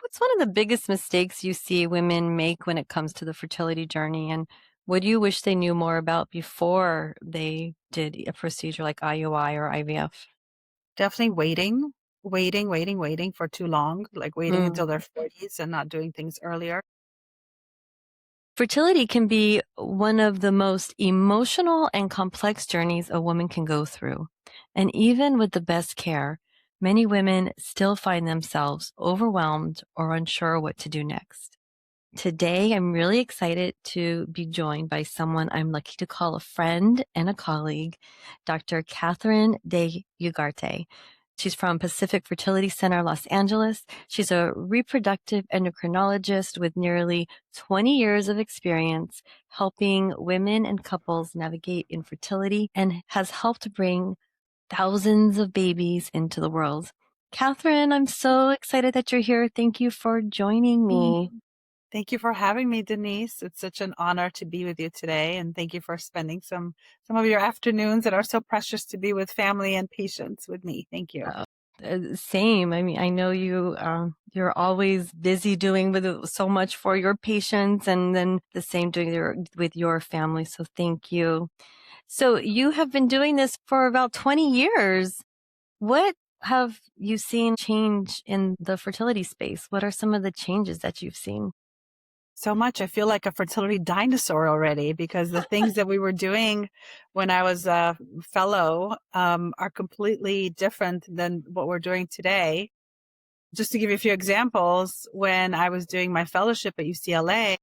What's one of the biggest mistakes you see women make when it comes to the fertility journey? And what do you wish they knew more about before they did a procedure like IUI or IVF? Definitely waiting for too long, like waiting Mm. until their 40s and not doing things earlier. Fertility can be one of the most emotional and complex journeys a woman can go through. And even with the best care, many women still find themselves overwhelmed or unsure what to do next. Today, I'm really excited to be joined by someone I'm lucky to call a friend and a colleague, Dr. Catherine DeUgarte. She's from Pacific Fertility Center, Los Angeles. She's a reproductive endocrinologist with nearly 20 years of experience helping women and couples navigate infertility and has helped bring thousands of babies into the world. Catherine, I'm so excited that you're here. Thank you for joining me. Thank you for having me, Denise. It's such an honor to be with you today, and thank you for spending some of your afternoons that are so precious to be with family and patients with me. Thank you. Uh, Same. I mean, I know you're always busy doing with so much for your patients, and then the same doing with your family. So thank you. So you have been doing this for about 20 years. What have you seen change in the fertility space? What are some of the changes that you've seen? So much. I feel like a fertility dinosaur already because the things that we were doing when I was a fellow are completely different than what we're doing today. Just to give you a few examples, when I was doing my fellowship at UCLA,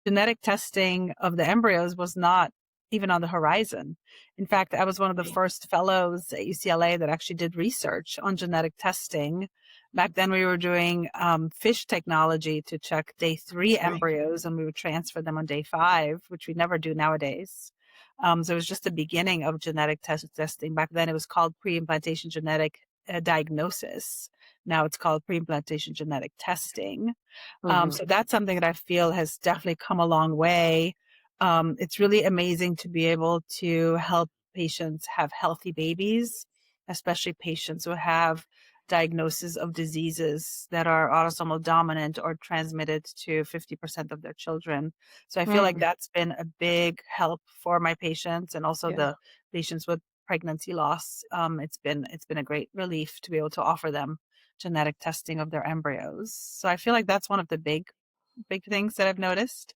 genetic testing of the embryos was not even on the horizon. In fact, I was one of the first fellows at UCLA that actually did research on genetic testing. Back then, we were doing fish technology to check day 3 embryos, and we would transfer them on day 5, which we never do nowadays. So it was just the beginning of genetic testing. Back then, it was called pre-implantation genetic diagnosis. Now it's called pre-implantation genetic testing. Mm-hmm. So that's something that I feel has definitely come a long way. It's really amazing to be able to help patients have healthy babies, especially patients who have diagnosis of diseases that are autosomal dominant or transmitted to 50% of their children. So I feel like Mm, that's been a big help for my patients and also yeah. the patients with pregnancy loss. It's been a great relief to be able to offer them genetic testing of their embryos. So I feel like that's one of the big things that I've noticed.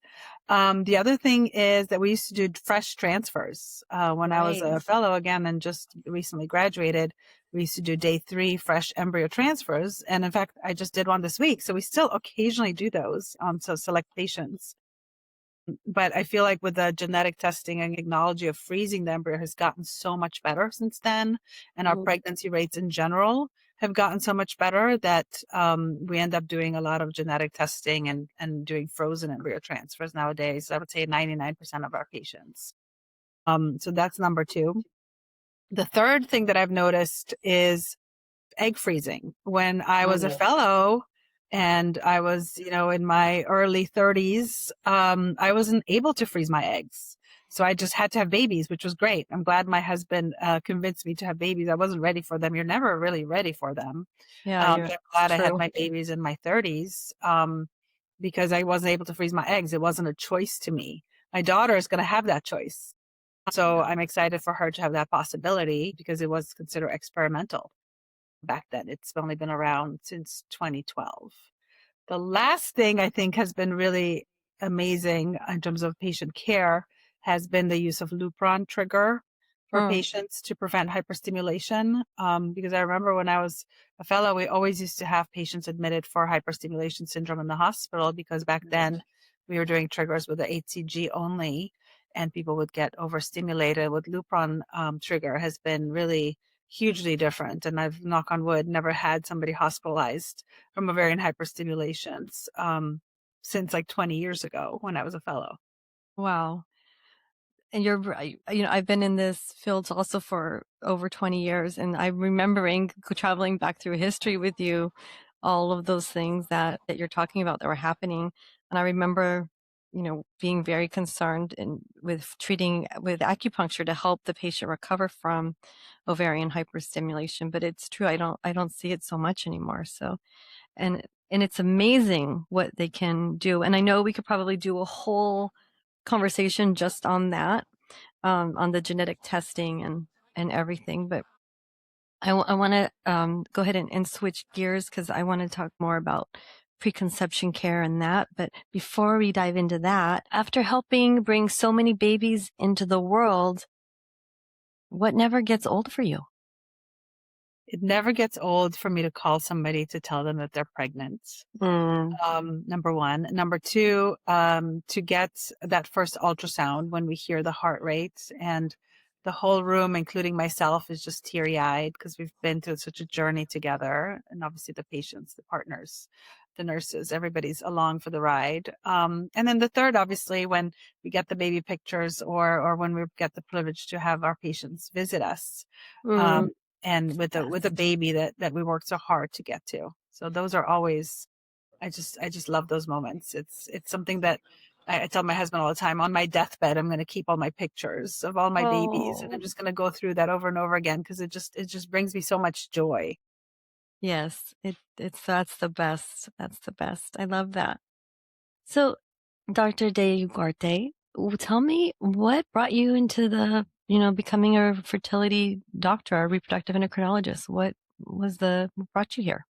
The other thing is that we used to do fresh transfers. When I was Right. a fellow again and just recently graduated, we used to do day 3 fresh embryo transfers. And in fact, I just did one this week. So we still occasionally do those on so select patients. But I feel like with the genetic testing and technology of freezing the embryo has gotten so much better since then. And our Mm. pregnancy rates in general have gotten so much better that we end up doing a lot of genetic testing and doing frozen embryo transfers nowadays. I would say 99% of our patients. So that's number 2. The third thing that I've noticed is egg freezing. When I was a Mm. fellow and I was, in my early 30s, I wasn't able to freeze my eggs. So I just had to have babies, which was great. I'm glad my husband convinced me to have babies. I wasn't ready for them. You're never really ready for them. Yeah, you're But I'm it's glad I had true. my babies in my 30s because I wasn't able to freeze my eggs. It wasn't a choice to me. My daughter is going to have that choice. So I'm excited for her to have that possibility because it was considered experimental back then. It's only been around since 2012. The last thing I think has been really amazing in terms of patient care has been the use of Lupron trigger for Mm. patients to prevent hyperstimulation. Because I remember when I was a fellow, we always used to have patients admitted for hyperstimulation syndrome in the hospital because back then we were doing triggers with the HCG only and people would get overstimulated. With Lupron trigger has been really hugely different. And I've, knock on wood, never had somebody hospitalized from ovarian hyperstimulations since like 20 years ago when I was a fellow. Wow. And you're right. I've been in this field also for over 20 years, and I'm remembering traveling back through history with you, all of those things that you're talking about that were happening. And I remember, being very concerned and with treating with acupuncture to help the patient recover from ovarian hyperstimulation. But it's true, I don't see it so much anymore. So, and And it's amazing what they can do. And I know we could probably do a whole conversation just on that, on the genetic testing and everything. But I want to go ahead and switch gears because I want to talk more about preconception care and that. But before we dive into that, after helping bring so many babies into the world, what never gets old for you? It never gets old for me to call somebody to tell them that they're pregnant. Number one. Number two, to get that first ultrasound when we hear the heart rate, and the whole room, including myself, is just teary eyed because we've been through such a journey together. And obviously the patients, the partners, the nurses, everybody's along for the ride. And then the third, obviously, when we get the baby pictures, or when we get the privilege to have our patients visit us. And with a baby that we worked so hard to get to. So those are always, I just love those moments. It's something that I tell my husband all the time. On my deathbed, I'm going to keep all my pictures of all my babies, and I'm just going to go through that over and over again because it just brings me so much joy. Yes, it's that's the best. That's the best. I love that. So, Dr. DeUgarte, tell me what brought you into becoming a fertility doctor, a reproductive endocrinologist. What brought you here?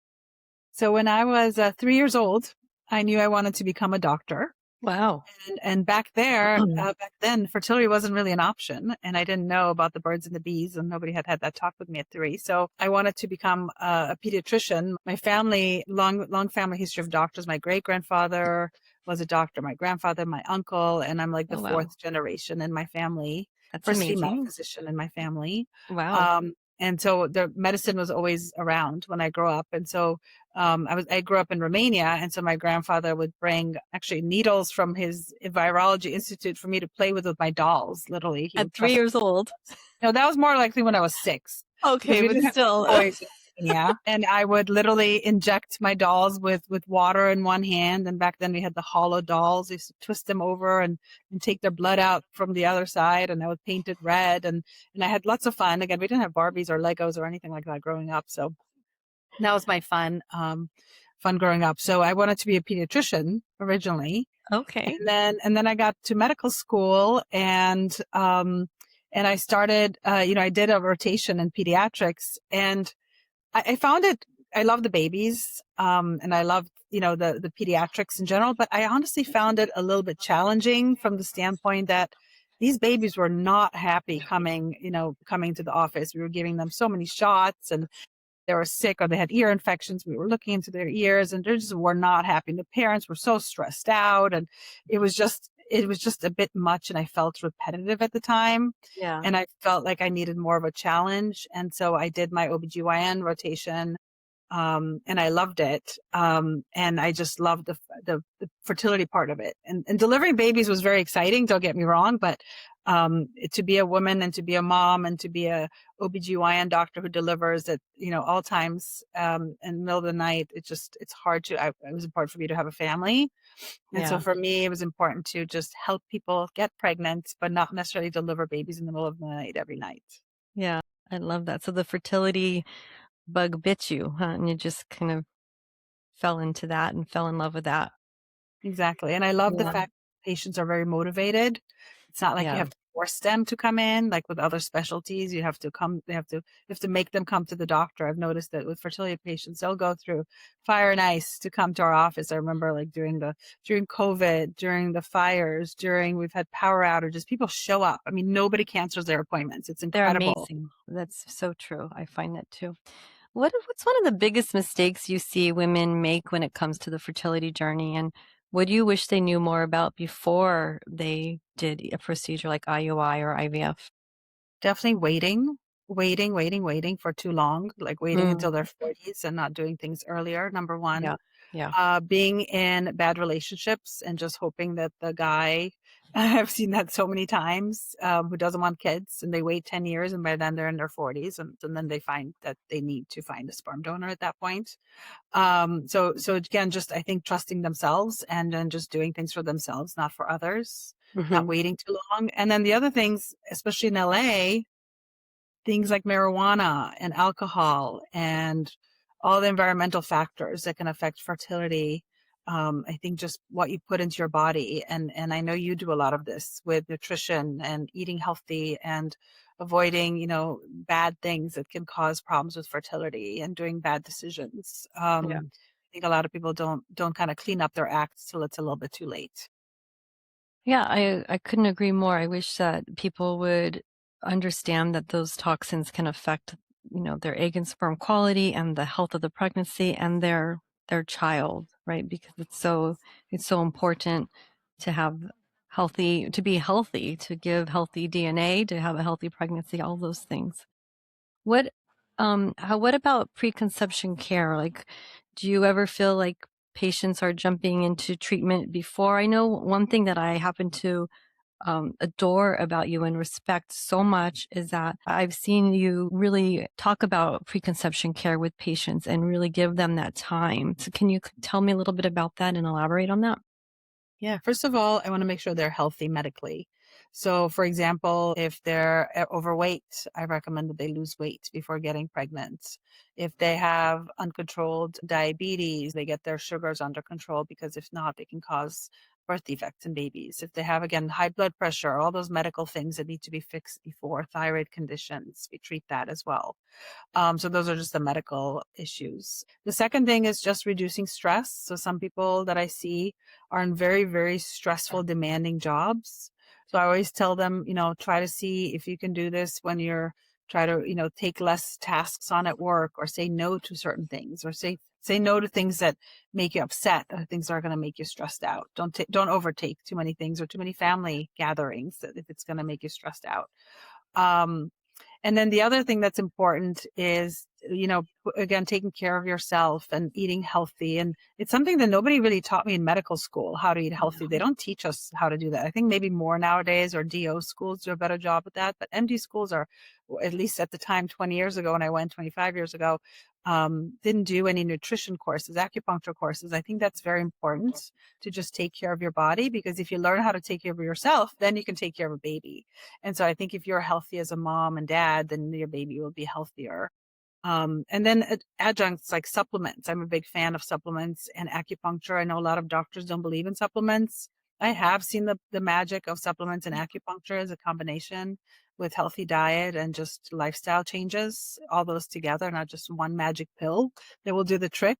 So when I was 3 years old, I knew I wanted to become a doctor. Wow. And back then, fertility wasn't really an option. And I didn't know about the birds and the bees, and nobody had that talk with me at 3. So I wanted to become a pediatrician. My family, long family history of doctors. My great grandfather was a doctor, my grandfather, my uncle, and I'm like the fourth generation in my family. That's First female amazing. physician in my family. Wow. And so the medicine was always around when I grew up. And so I grew up in Romania. And so my grandfather would bring actually needles from his virology institute for me to play with my dolls, literally. At 3 years old. No, that was more likely when I was 6. Okay, but still. Yeah. And I would literally inject my dolls with water in one hand. And back then we had the hollow dolls. I used to twist them over and take their blood out from the other side. And I would paint it red. And I had lots of fun. Again, we didn't have Barbies or Legos or anything like that growing up. So that was my fun growing up. So I wanted to be a pediatrician originally. Okay. And then I got to medical school, and I started, I did a rotation in pediatrics, and I found I love the babies, and I love, the pediatrics in general, but I honestly found it a little bit challenging from the standpoint that these babies were not happy coming to the office. We were giving them so many shots, and they were sick or they had ear infections. We were looking into their ears, and they just were not happy. And the parents were so stressed out, and it was just a bit much, and I felt repetitive at the time. Yeah. And I felt like I needed more of a challenge. And so I did my OBGYN rotation, and I loved it. And I just loved the fertility part of it. And delivering babies was very exciting, don't get me wrong, but to be a woman and to be a mom and to be a OBGYN doctor who delivers at, all times, in the middle of the night, it's hard it was important for me to have a family. And so for me, it was important to just help people get pregnant, but not necessarily deliver babies in the middle of the night every night. Yeah, I love that. So the fertility bug bit you, huh? And you just kind of fell into that and fell in love with that. Exactly. And I love the fact patients are very motivated. It's not like you have to force them to come in, like with other specialties. You have to make them come to the doctor. I've noticed that with fertility patients, they'll go through fire and ice to come to our office. I remember like during COVID, during the fires, we've had power outages, people show up. I mean, nobody cancels their appointments. It's incredible. They're amazing. That's so true. I find that too. What's one of the biggest mistakes you see women make when it comes to the fertility journey? And what do you wish they knew more about before they did a procedure like IUI or IVF? Definitely waiting for too long, like waiting until their 40s and not doing things earlier. Number one. Yeah. Being in bad relationships and just hoping that the guy, I've seen that so many times, who doesn't want kids, and they wait 10 years and by then they're in their 40s, and then they find that they need to find a sperm donor at that point. So again, just I think trusting themselves and then just doing things for themselves, not for others, not waiting too long. And then the other things, especially in LA, things like marijuana and alcohol and all the environmental factors that can affect fertility. I think just what you put into your body. And I know you do a lot of this with nutrition and eating healthy and avoiding, bad things that can cause problems with fertility and doing bad decisions. Yeah. I think a lot of people don't kind of clean up their acts till it's a little bit too late. Yeah, I couldn't agree more. I wish that people would understand that those toxins can affect, their egg and sperm quality and the health of the pregnancy and their child, right? Because it's so important to have to be healthy, to give healthy DNA, to have a healthy pregnancy, all those things. What what about preconception care? Like, do you ever feel like patients are jumping into treatment before? I know one thing that I happen to adore about you and respect so much is that I've seen you really talk about preconception care with patients and really give them that time. So can you tell me a little bit about that and elaborate on that? Yeah, first of all, I want to make sure they're healthy medically. So, for example, if they're overweight, I recommend that they lose weight before getting pregnant. If they have uncontrolled diabetes, they get their sugars under control, because if not, they can cause birth defects in babies. If they have, again, high blood pressure, all those medical things that need to be fixed before, thyroid conditions, we treat that as well. So those are just the medical issues. The second thing is just reducing stress. So some people that I see are in very, very stressful, demanding jobs. So I always tell them, try to see if you can do this when you're try to, take less tasks on at work, or say no to certain things, or say no to things that make you upset, or things that are going to make you stressed out. Don't overtake too many things or too many family gatherings if it's going to make you stressed out. Um, and then the other thing that's important is, again, taking care of yourself and eating healthy. And it's something that nobody really taught me in medical school, how to eat healthy. They don't teach us how to do that. I think maybe more nowadays, or DO schools do a better job at that. But MD schools are, at least at the time, 20 years ago, when I went 25 years ago, didn't do any nutrition courses, acupuncture courses. I think that's very important, to just take care of your body, because if you learn how to take care of yourself, then you can take care of a baby. And so I think if you're healthy as a mom and dad, then your baby will be healthier. And then adjuncts like supplements. I'm a big fan of supplements and acupuncture. I know a lot of doctors don't believe in supplements. I have seen the magic of supplements and acupuncture as a combination with healthy diet and just lifestyle changes, all those together, not just one magic pill that will do the trick.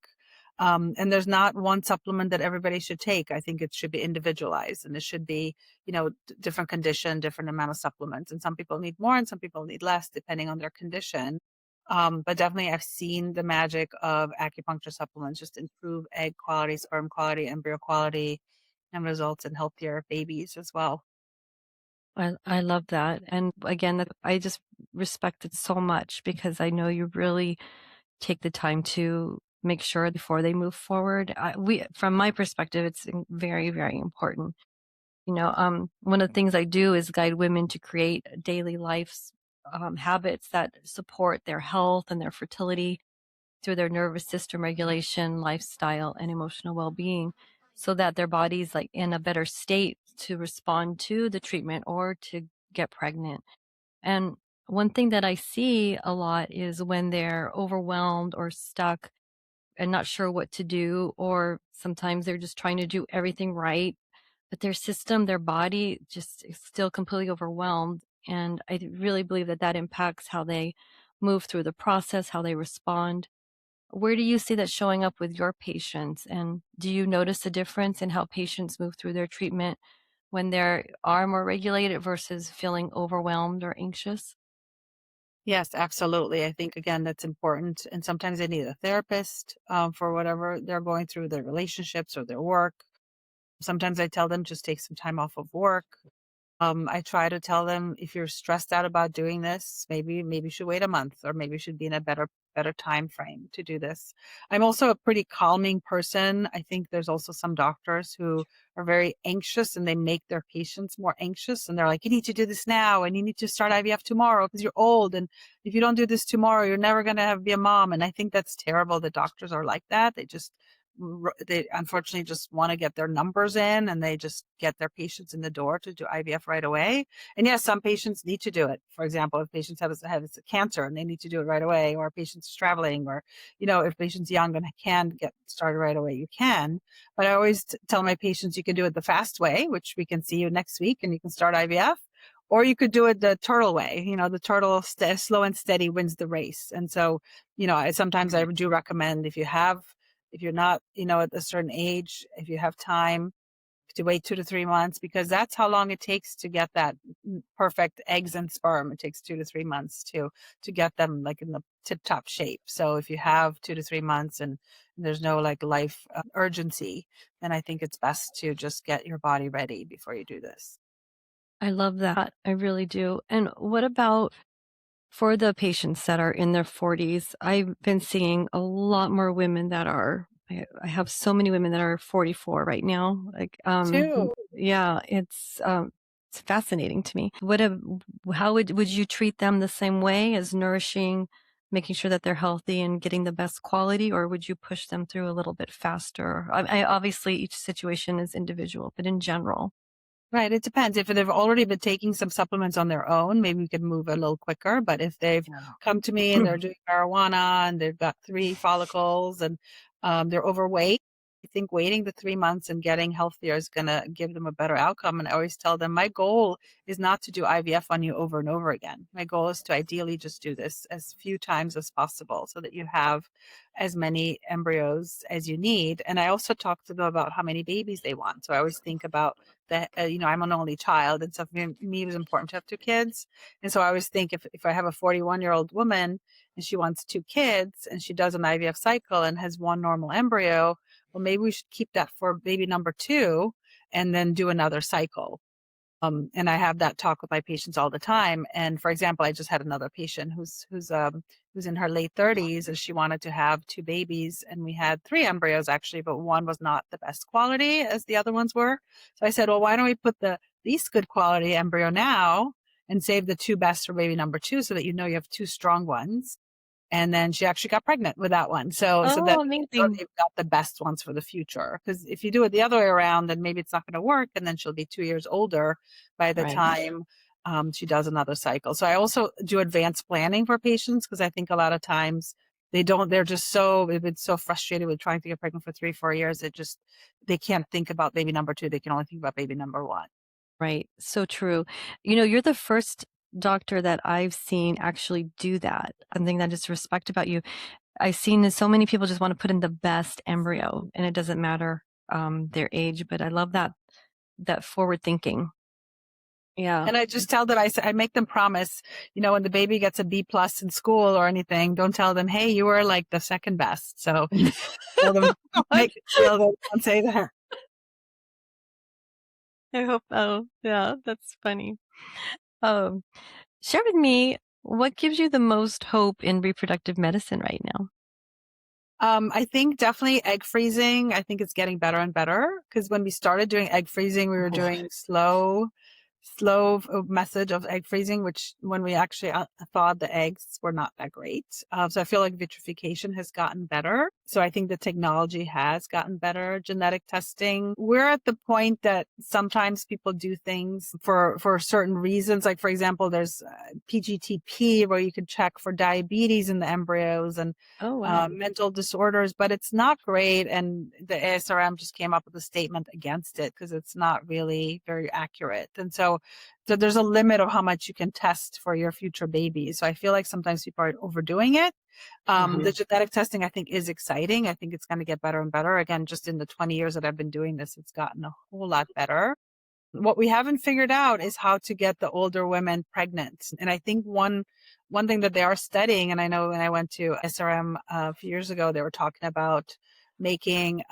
And there's not one supplement that everybody should take. I think it should be individualized, and it should be, different condition, different amount of supplements. And some people need more and some people need less, depending on their condition. But definitely I've seen the magic of acupuncture supplements just improve egg quality, sperm quality, embryo quality, and results in healthier babies as well. I love that. And again, that I just respect it so much because I know you really take the time to make sure before they move forward. From my perspective, it's very, very important. One of the things I do is guide women to create daily life habits that support their health and their fertility through their nervous system regulation, lifestyle, and emotional well-being, so that their body's like in a better state to respond to the treatment or to get pregnant. And one thing that I see a lot is when they're overwhelmed or stuck and not sure what to do, or sometimes they're just trying to do everything right, but their system, their body just is still completely overwhelmed. And I really believe that that impacts how they move through the process, how they respond. Where do you see that showing up with your patients? And do you notice a difference in how patients move through their treatment when they are more regulated versus feeling overwhelmed or anxious? Yes, absolutely. I think, again, that's important. And sometimes they need a therapist, for whatever they're going through, their relationships or their work. Sometimes I tell them just take some time off of work. I try to tell them, if you're stressed out about doing this, maybe you should wait a month, or maybe you should be in a better time frame to do this. I'm also a pretty calming person. I think there's also some doctors who are very anxious, and they make their patients more anxious, and they're like, you need to do this now, and you need to start IVF tomorrow because you're old, and if you don't do this tomorrow, you're never going to be a mom. And I think that's terrible that doctors are like that. They just they unfortunately just want to get their numbers in, and they just get their patients in the door to do IVF right away. And yes, some patients need to do it. For example, if patients have a cancer and they need to do it right away, or patients traveling, or, if patients young and can get started right away, you can. But I always tell my patients you can do it the fast way, which we can see you next week and you can start IVF. Or you could do it the turtle way. The turtle slow and steady wins the race. And so, sometimes I do recommend if you're not, at a certain age, if you have time to wait 2 to 3 months, because that's how long it takes to get that perfect eggs and sperm. It takes 2 to 3 months to get them like in the tip top shape. So if you have 2 to 3 months and there's no like life urgency, then I think it's best to just get your body ready before you do this. I love that. I really do. And what about for the patients that are in their 40s? I've been seeing a lot more women that are, I have so many women that are 44 right now. Like, Too. yeah, it's fascinating to me. How would you treat them the same way as nourishing, making sure that they're healthy and getting the best quality, or would you push them through a little bit faster? Obviously each situation is individual, but in general. Right. It depends. If they've already been taking some supplements on their own, maybe we can move a little quicker. But if they've come to me and they're doing marijuana and they've got 3 follicles and they're overweight, I think waiting the 3 months and getting healthier is going to give them a better outcome. And I always tell them my goal is not to do IVF on you over and over again. My goal is to ideally just do this as few times as possible so that you have as many embryos as you need. And I also talk to them about how many babies they want. So I always think about that, I'm an only child. And so for me, it was important to have 2 kids. And so I always think if I have a 41-year-old woman and she wants 2 kids and she does an IVF cycle and has one normal embryo, well, maybe we should keep that for baby number 2 and then do another cycle. And I have that talk with my patients all the time. And for example, I just had another patient who's in her late 30s, and she wanted to have 2 babies, and we had 3 embryos actually, but one was not the best quality as the other ones were. So I said, well, why don't we put the least good quality embryo now and save the 2 best for baby number 2, so that you have 2 strong ones. And then she actually got pregnant with that one. So Oh, that amazing. they've got the best ones for the future. Because if you do it the other way around, then maybe it's not going to work. And then she'll be 2 years older by the Right. time she does another cycle. So I also do advanced planning for patients, because I think a lot of times they've been so frustrated with trying to get pregnant for 3, 4 years. They can't think about baby number 2. They can only think about baby number 1. Right. So true. You're the first doctor that I've seen actually do that. Something that I just respect about you. I've seen that so many people just want to put in the best embryo, and it doesn't matter their age. But I love that forward thinking. Yeah. And I just tell them, I make them promise, when the baby gets a B+ in school or anything, don't tell them, hey, you were like the second best. So tell them, What? make it feel that, don't say that. I hope. Oh, yeah, that's funny. Um, Share with me what gives you the most hope in reproductive medicine right now. I think definitely egg freezing. I think it's getting better and better, because when we started doing egg freezing, we were doing slow method of egg freezing, which when we actually thawed the eggs were not that great. So I feel like vitrification has gotten better. So I think the technology has gotten better. Genetic testing. We're at the point that sometimes people do things for certain reasons. Like, for example, there's PGTP, where you could check for diabetes in the embryos and Oh, wow. mental disorders, but it's not great. And the ASRM just came up with a statement against it, because it's not really very accurate. And so there's a limit of how much you can test for your future babies. So I feel like sometimes people are overdoing it. The genetic testing, I think, is exciting. I think it's going to get better and better. Again, just in the 20 years that I've been doing this, it's gotten a whole lot better. What we haven't figured out is how to get the older women pregnant. And I think one thing that they are studying, and I know when I went to SRM a few years ago, they were talking about making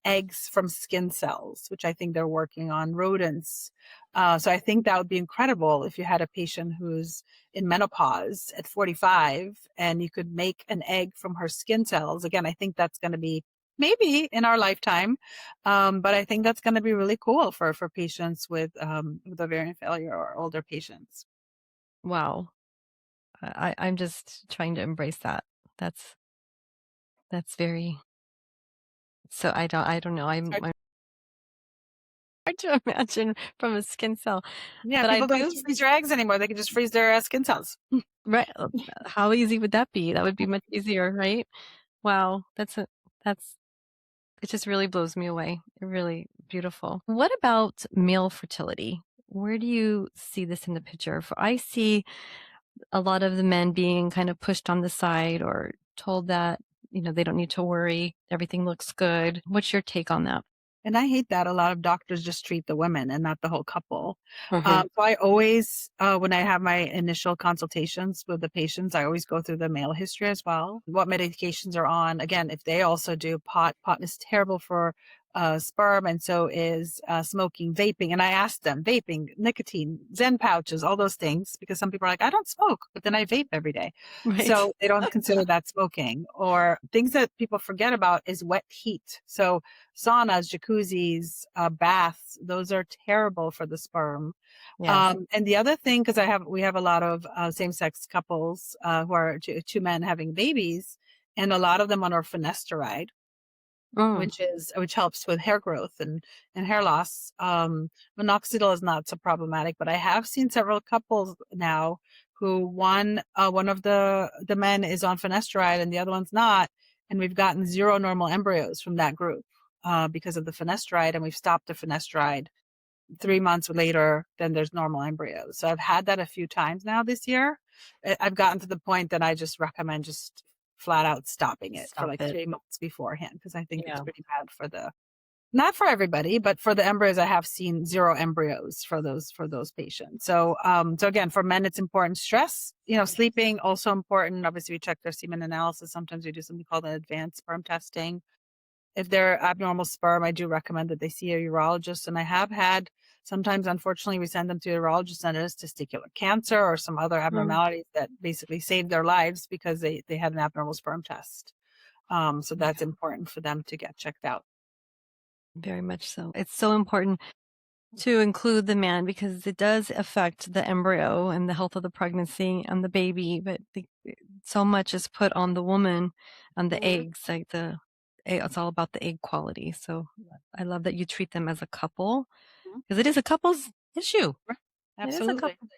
eggs from skin cells, which I think they're working on rodents. So I think that would be incredible if you had a patient who's in menopause at 45 and you could make an egg from her skin cells. Again, I think that's going to be maybe in our lifetime. But I think that's going to be really cool for patients with ovarian failure or older patients. Wow. I'm just trying to embrace that. That's that's very So I don't know. I'm hard to imagine from a skin cell, Yeah, but I people don't have to do. freeze their eggs anymore. They can just freeze their skin cells. Right. How easy would that be? That would be much easier, right? Wow. That's, it just really blows me away. Really beautiful. What about male fertility? Where do you see this in the picture? For I see a lot of the men being kind of pushed on the side or told that, they don't need to worry. Everything looks good. What's your take on that? And I hate that a lot of doctors just treat the women and not the whole couple. Hmm. So I always, when I have my initial consultations with the patients, I always go through the male history as well. What medications are on. Again, if they also do pot is terrible for sperm, and so is smoking, vaping. And I ask them, vaping, nicotine, Zen pouches, all those things, because some people are like, I don't smoke, but then I vape every day. Right. So they don't consider that smoking. Or things that people forget about is wet heat. So saunas, jacuzzis, baths, those are terrible for the sperm. Yes. And the other thing, because we have a lot of same-sex couples who are two men having babies, and a lot of them on our finasteride, Mm. which helps with hair growth and hair loss. Minoxidil is not so problematic, but I have seen several couples now who one of the men is on finasteride and the other one's not, and we've gotten zero normal embryos from that group because of the finasteride, and we've stopped the finasteride. 3 months later, then there's normal embryos. So I've had that a few times now this year. I've gotten to the point that I just recommend just flat out stopping it for Stop like it. 3 months beforehand, because I think it's Yeah. pretty bad for not for everybody, but for the embryos. I have seen zero embryos for those patients. So so again, for men it's important. Stress, sleeping also important. Obviously we check their semen analysis. Sometimes we do something called an advanced sperm testing. If they're abnormal sperm, I do recommend that they see a urologist. And I have had, sometimes, unfortunately, we send them to a urologist and it is testicular cancer or some other Mm. abnormalities that basically saved their lives because they had an abnormal sperm test. So that's Yeah. important for them to get checked out. Very much so. It's so important to include the man because it does affect the embryo and the health of the pregnancy and the baby, but so much is put on the woman and the Mhm. eggs, like it's all about the egg quality. So I love that you treat them as a couple Mhm. because it is a couple's issue. Right. It is a Absolutely. couple.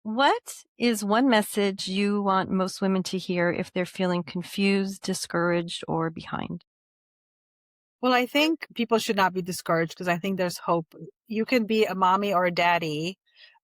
What is one message you want most women to hear if they're feeling confused, discouraged, or behind? Well, I think people should not be discouraged because I think there's hope. You can be a mommy or a daddy.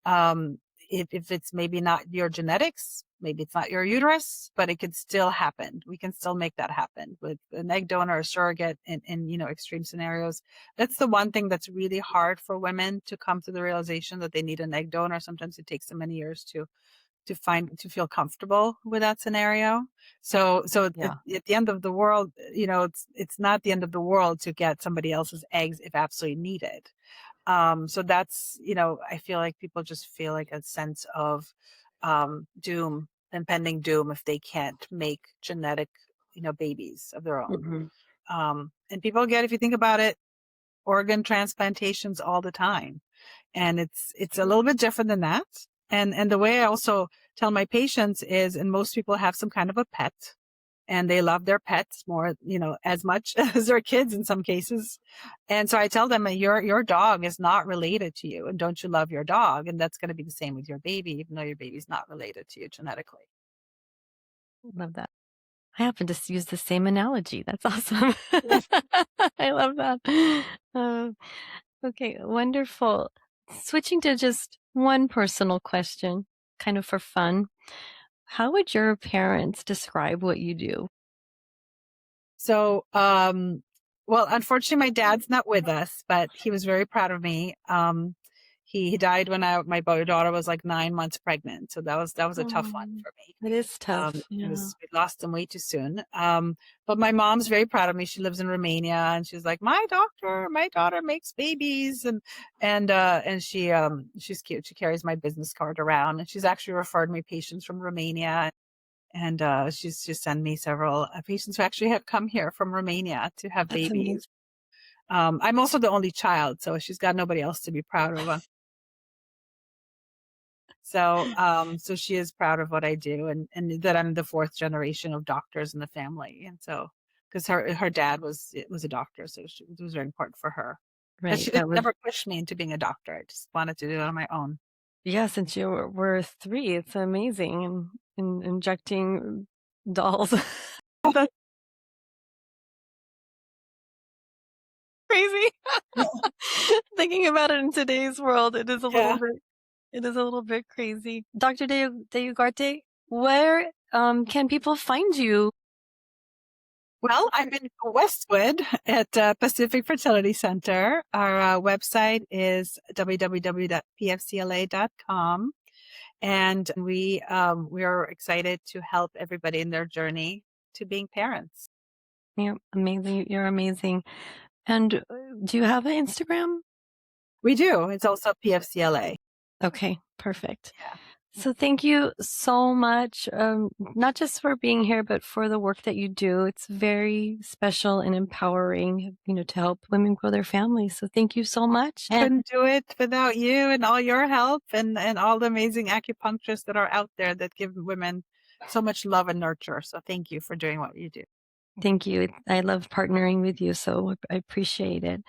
Um, if it's maybe not your genetics, maybe it's not your uterus, but it could still happen. We can still make that happen with an egg donor or surrogate in extreme scenarios. That's the one thing that's really hard for women to come to the realization that they need an egg donor. Sometimes it takes them many years to feel comfortable with that scenario. So Yeah. at the end of the world, it's not the end of the world to get somebody else's eggs if absolutely needed. So that's, I feel like people just feel like a sense of doom, impending doom if they can't make genetic, babies of their own. Hmm. And people get, if you think about it, organ transplantations all the time. And it's a little bit different than that. And the way I also tell my patients is, and most people have some kind of a pet, and they love their pets more, as much as their kids in some cases. And so I tell them that your dog is not related to you, and don't you love your dog? And that's going to be the same with your baby, even though your baby's not related to you genetically. Love that. I happen to use the same analogy. That's awesome. I love that. Um, okay, wonderful. Switching to just one personal question, kind of for fun. How would your parents describe what you do? So, well, unfortunately, my dad's not with us, but he was very proud of me. He died when my daughter was like 9 months pregnant, so that was a tough one Oh, for me. it is tough. It Yeah. was, we lost him way too soon. But my mom's very proud of me. She lives in Romania, and she's like, my daughter makes babies, and she's cute. She carries my business card around, and she's actually referred me patients from Romania. And she's sent me several patients who actually have come here from Romania to have That's amazing. babies. I'm also the only child, so she's got nobody else to be proud of. So she is proud of what I do, and that I'm the fourth generation of doctors in the family. And so, because her dad was a doctor, so it was very important for her. But Right. she That didn't was, never push me into being a doctor. I just wanted to do it on my own. yeah, since you were three, it's amazing. And injecting dolls. That's crazy. Thinking about it in today's world, Yeah. it is a little bit crazy. Dr. DeUgarte, where can people find you? Well, I'm in Westwood at Pacific Fertility Center. Our website is www.pfcla.com. And we are excited to help everybody in their journey to being parents. You're amazing. You're amazing. And do you have an Instagram? We do. It's also PFCLA. Okay, perfect. Yeah. So thank you so much, not just for being here, but for the work that you do. It's very special and empowering, to help women grow their families. So thank you so much. And Couldn't do it without you and all your help and all the amazing acupuncturists that are out there that give women so much love and nurture. So thank you for doing what you do. thank you. I love partnering with you, so I appreciate it.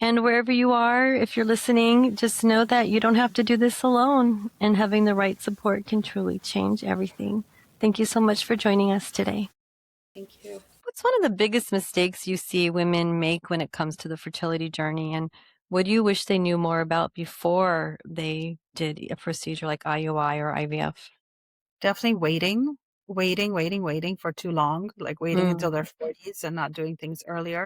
And wherever you are, if you're listening, just know that you don't have to do this alone, and having the right support can truly change everything. Thank you so much for joining us today. Thank you. What's one of the biggest mistakes you see women make when it comes to the fertility journey? And what do you wish they knew more about before they did a procedure like IUI or IVF? Definitely waiting for too long, like waiting until their 40s and not doing things earlier.